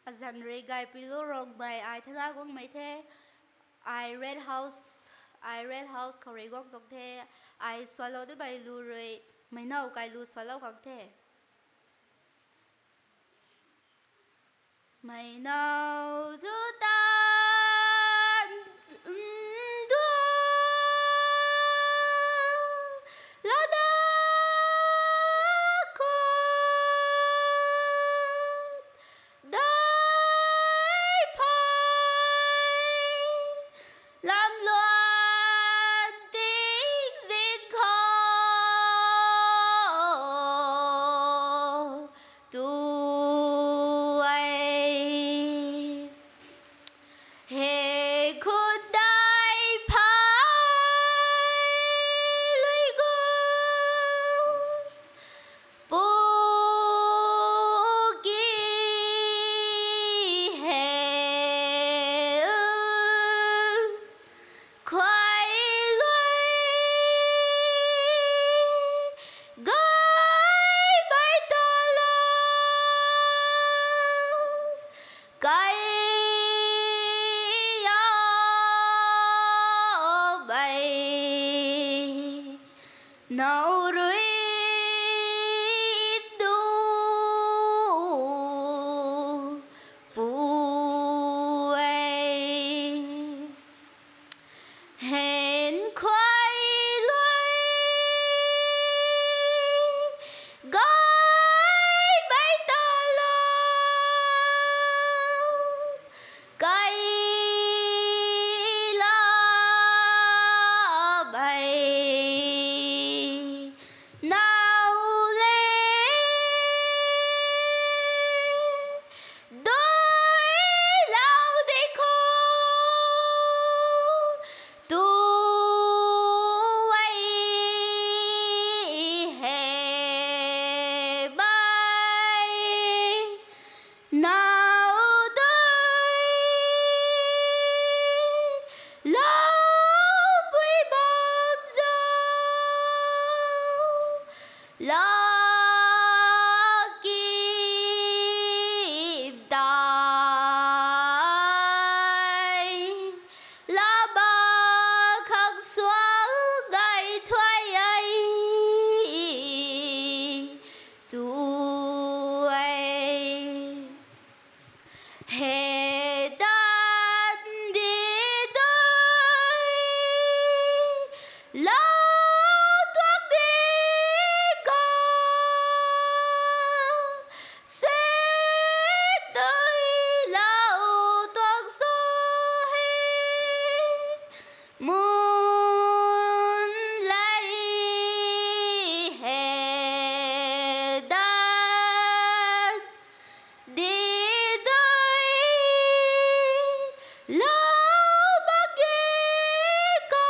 Azanre Gaipulu Rongmei I Thala Rongmei The I Red House Korigong Tok The I swallow the by Lure Mai Nau Kai Lu swallow Kang The Mai Nau Du Tan Du La Da Ku Dai Pai Lam Loan Ting Zin Kho Tu Ai He Khut Dai Pai Lui Gu Pu Ki He Khoai Lui Gai Bai Ta Lo Cái bay nấu rưới đu phù ấy hẹn khoai lưới gói bay ta lo cái nào lên đôi lao đi khô tu ấy hè bay nào đôi lao La Kim Đại La Ba khắc xóa gai thoái ấy tu ấy hè đan đi tới La muốn lấy hè đan đi tới lâu bắc ghé co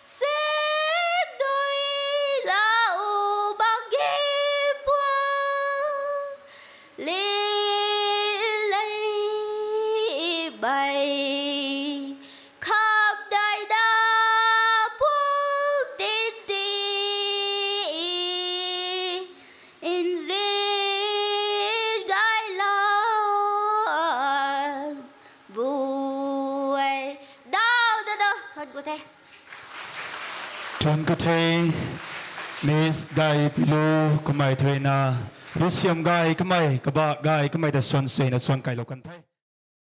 xét đôi lão bắc ghé qua lên lấy bay Chọn cơ thể Miss Gaipulu kumai thuê na Lucium gai kumai kaba gai kumai da son say na son kai lo kan thai